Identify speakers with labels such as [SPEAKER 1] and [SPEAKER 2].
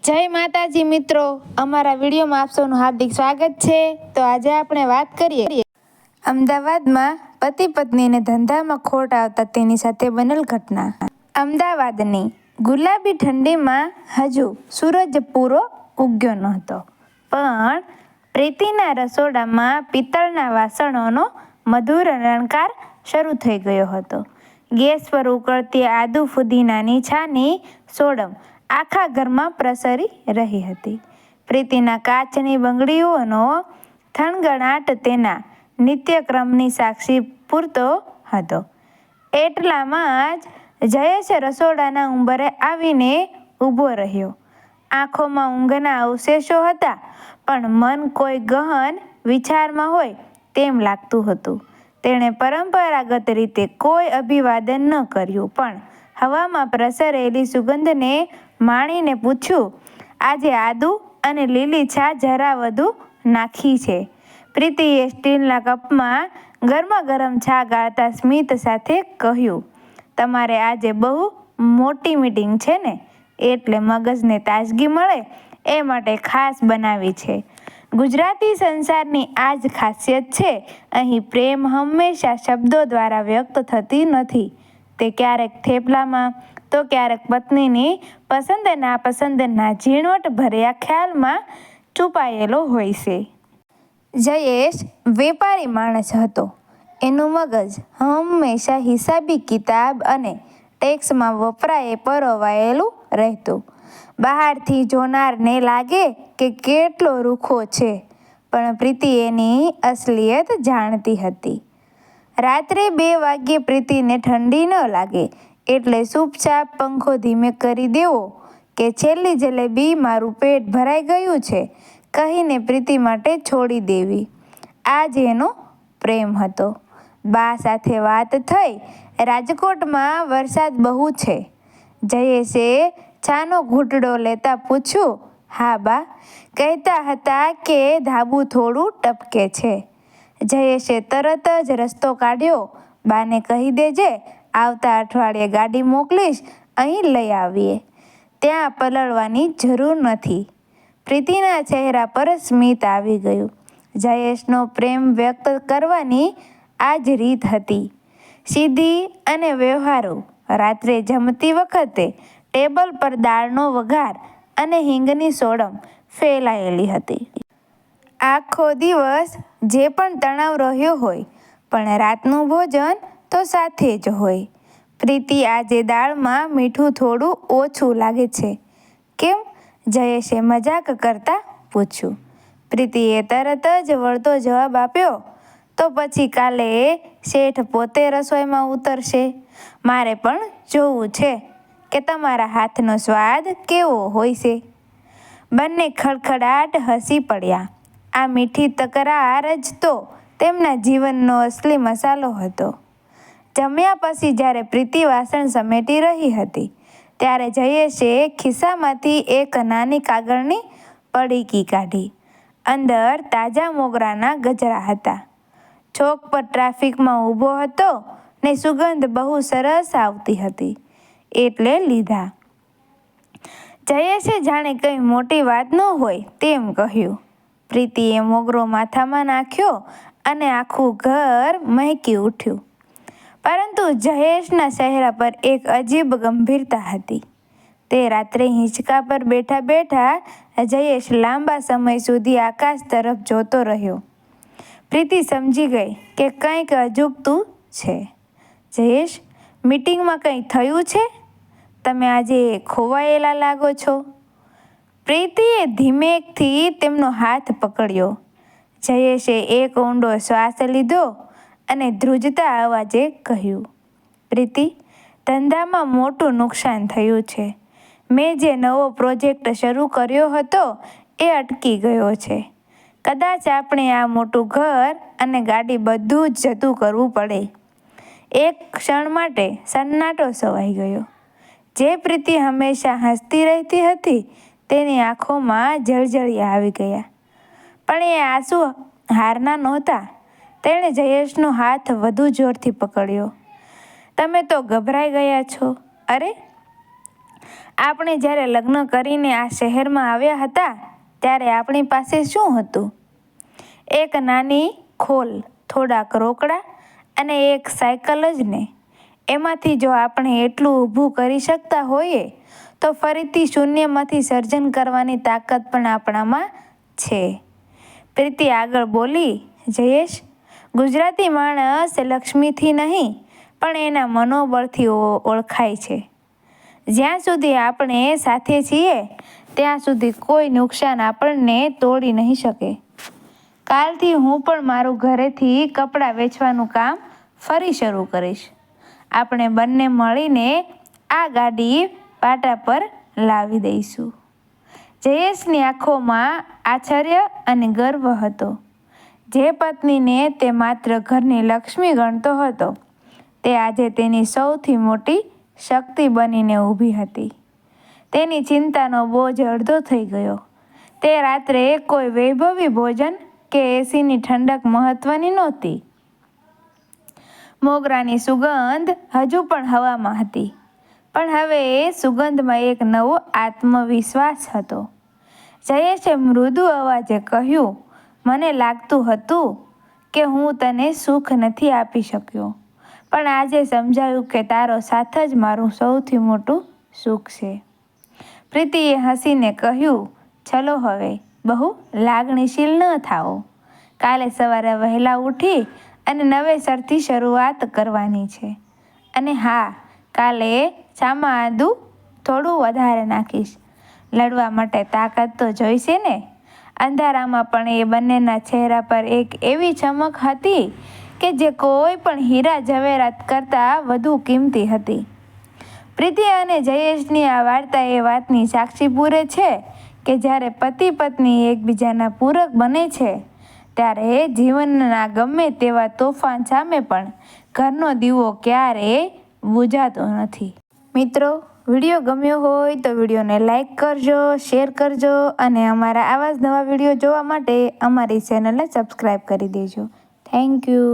[SPEAKER 1] જય માતાજી મિત્રો, અમારા વિડીયોમાં આપ સૌનું હાર્દિક સ્વાગત છે। તો આજે આપણે વાત કરીએ અમદાવાદમાં પતિ પત્નીને ધંધામાં ખોટ આવતા તેની સાથે બનેલ ઘટના। અમદાવાદની ગુલાબી ઠંડીમાં હજુ સૂરજ પૂરો ઉગ્યો નહોતો, પણ પ્રીતિના રસોડામાં પિત્તળના વાસણોનો મધુર રણકાર શરૂ થઈ ગયો હતો। ગેસ પર ઉકળતી આદુ ફુદીનાની છાની સોડમ આખા ઘરમાં પ્રસરી રહી હતી। પ્રીતિના કાચની બંગડીઓનો થણગણાટ તેના નિત્યક્રમની સાક્ષી પૂરતો હતો। એટલામાં જ જયેશ રસોડાના ઉંબરે આવીને ઊભો રહ્યો। આંખોમાં ઊંઘના અવશેષો હતા, પણ મન કોઈ ગહન વિચારમાં હોય તેમ લાગતું હતું। તેણે પરંપરાગત રીતે કોઈ અભિવાદન ન કર્યું, પણ હવામાં પ્રસરેલી સુગંધને માણીને પૂછ્યું, આજે આદુ અને લીલી છા જરા વધુ નાખી છે? પ્રીતિએ સ્ટીલના કપમાં ગરમાગરમ છા ગાળતા સ્મિત સાથે કહ્યું, તમારે આજે બહુ મોટી મીટિંગ છે ને, એટલે મગજને તાજગી મળે એ માટે ખાસ બનાવી છે। ગુજરાતી સંસારની આ જ ખાસિયત છે। અહીં પ્રેમ હંમેશા શબ્દો દ્વારા વ્યક્ત થતી નથી, તે ક્યારેક થેપલામાં તો ક્યારેક પત્નીની પસંદ નાપસંદના ઝીણવટ ભર્યા ખ્યાલમાં છુપાયેલો હોય છે। જયેશ વેપારી માણસ હતો। એનું મગજ હંમેશા હિસાબી કિતાબ અને ટેક્સમાં વપરાએ પરોવાયેલું રહેતું। બહારથી જોનારને લાગે કે કેટલો રૂખો છે, પણ પ્રીતિ એની અસલિયત જાણતી હતી। રાત્રે 2 વાગ્યે પ્રીતિને ઠંડી ન લાગે એટલે ચૂપચાપ પંખો ધીમે કરી દેવો કે છેલ્લી જલેબી મારું પેટ ભરાઈ ગયું છે કહીને પ્રીતિ માટે છોડી દેવી, આ જ એનો પ્રેમ હતો। બા સાથે વાત થઈ, રાજકોટમાં વરસાદ બહુ છે? જયેશે ચાનો ઘૂંટડો લેતા પૂછ્યું। હા બા, કહેતા હતા કે ધાબુ થોડું ટપકે છે। જયેશે તરત જ રસ્તો કાઢ્યો, બાને કહી દેજે આવતા અઠવાડિયે ગાડી મોકલીશ, અહીં લઈ આવીએ, ત્યાં પલળવાની જરૂર નથી। પ્રીતિના ચહેરા પર સ્મિત આવી ગયું। જયેશનો પ્રેમ વ્યક્ત કરવાની આ જ રીત હતી, સીધી અને વ્યવહારુ। રાત્રે જમતી વખતે ટેબલ પર દાળનો વઘાર અને હિંગની સોડમ ફેલાયેલી હતી। આખો દિવસ જે પણ તણાવ રહ્યો હોય, પણ રાતનું ભોજન તો સાથે જ હોય। પ્રીતિ, આજે દાળમાં મીઠું થોડું ઓછું લાગે છે, કેમ? જયેશે મજાક કરતા પૂછ્યું। પ્રીતિએ તરત જ વળતો જવાબ આપ્યો, તો પછી કાલે શેઠ પોતે રસોઈમાં ઉતરશે, મારે પણ જોવું છે કે તમારા હાથનો સ્વાદ કેવો હોય છે। બંને ખડખડાટ હસી પડ્યા। આ મીઠી તકરાર જ તો તેમના જીવનનો અસલી મસાલો હતો। જમ્યા પછી જ્યારે પ્રીતિ વાસણ સમેટી રહી હતી, ત્યારે જયેશે ખિસ્સામાંથી એક નાની કાગળની પડીકી કાઢી। અંદર તાજા મોગરાના ગજરા હતા। ચોક પર ટ્રાફિકમાં ઊભો હતો ને સુગંધ બહુ સરસ આવતી હતી, એટલે લીધા। જયેશે જાણે કંઈ મોટી વાત ન હોય તેમ કહ્યું। પ્રીતિએ મોગરો માથામાં નાખ્યો અને આખું ઘર મહેકી ઉઠ્યું, પરંતુ જયેશના ચહેરા પર એક અજીબ ગંભીરતા હતી। તે રાત્રે હિંચકા પર બેઠા બેઠા જયેશ લાંબા સમય સુધી આકાશ તરફ જોતો રહ્યો। પ્રીતિ સમજી ગઈ કે કંઈક અજુગતું છે। જયેશ, મીટિંગમાં કંઈ થયું છે? તમે આજે ખોવાયેલા લાગો છો? પ્રીતિએ ધીમેકથી તેમનો હાથ પકડ્યો। જયેશે એક ઊંડો શ્વાસ લીધો અને ધ્રુજતા અવાજે કહ્યું, પ્રીતિ, ધંધામાં મોટું નુકસાન થયું છે। મેં જે નવો પ્રોજેક્ટ શરૂ કર્યો હતો એ અટકી ગયો છે। કદાચ આપણે આ મોટું ઘર અને ગાડી બધું જ જતું કરવું પડે। એક ક્ષણ માટે સન્નાટો છવાઈ ગયો। જે પ્રીતિ હંમેશા હસતી રહેતી હતી, તેની આંખોમાં જળજળિયા આવી ગયા, પણ એ આંસુ હારના નહોતા। તેણે જયેશનો હાથ વધુ જોરથી પકડ્યો। તમે તો ગભરાઈ ગયા છો? અરે, આપણે જ્યારે લગ્ન કરીને આ શહેરમાં આવ્યા હતા ત્યારે આપણી પાસે શું હતું? એક નાની ખોલ, થોડાક રોકડા અને એક સાયકલ જ ને. એમાંથી જો આપણે એટલું ઊભું કરી શકતા હોઈએ તો ફરીથી શૂન્યમાંથી સર્જન કરવાની તાકાત પણ આપણામાં છે. પ્રીતિ આગળ બોલી, જયેશ, ગુજરાતી માણસ લક્ષ્મીથી નહીં પણ એના મનોબળથી ઓળખાય છે. જ્યાં સુધી આપણે સાથે છીએ ત્યાં સુધી કોઈ નુકસાન આપણને તોડી નહીં શકે. કાલથી હું પણ મારું ઘરેથી કપડાં વેચવાનું કામ ફરી શરૂ કરીશ. આપણે બંને મળીને આ ગાડી પાટા પર લાવી દઈશું. જયેશની આંખોમાં આશ્ચર્ય અને ગર્વ હતો. જે પત્નીને તે માત્ર ઘરની લક્ષ્મી ગણતો હતો તે આજે તેની સૌથી મોટી શક્તિ બનીને ઊભી હતી. તેની ચિંતાનો બોજ અડધો થઈ ગયો. તે રાત્રે કોઈ વૈભવી ભોજન કે એસીની ઠંડક મહત્વની નહોતી. મોગરાની સુગંધ હજુ પણ હવામાં હતી, પણ હવે એ સુગંધમાં એક નવો આત્મવિશ્વાસ હતો. જયેશે મૃદુ અવાજે કહ્યું, મને લાગતું હતું કે હું તને સુખ નથી આપી શક્યો, પણ આજે સમજાયું કે તારો સાથ જ મારું સૌથી મોટું સુખ છે. પ્રીતિએ હસીને કહ્યું, ચલો હવે બહુ લાગણીશીલ ન થાઓ. કાલે સવારે વહેલા ઉઠી અને નવેસરથી શરૂઆત કરવાની છે. અને હા, કાલે ચામાં આદું થોડું વધારે નાખીશ. લડવા માટે તાકાત તો જોઈશે ને. અંધારામાં પણ એ બંનેના ચહેરા પર એક એવી ચમક હતી કે જે કોઈ પણ હીરા જવેરાત કરતાં વધુ કિંમતી હતી. પ્રીતિ અને જયેશની આ વાર્તા એ વાતની સાક્ષી પૂરે છે કે જ્યારે પતિ પત્ની એકબીજાના પૂરક બને છે ત્યારે જીવનના ગમે તેવા તોફાન સામે પણ ઘરનો દીવો ક્યારેય બુઝાતો નથી. મિત્રો, વિડીયો ગમ્યો હોય તો વિડીયોને લાઈક કરજો, શેર કરજો અને અમારા આવા જ નવા વિડીયો જોવા માટે અમારી ચેનલને સબસ્ક્રાઈબ કરી દેજો. Thank you.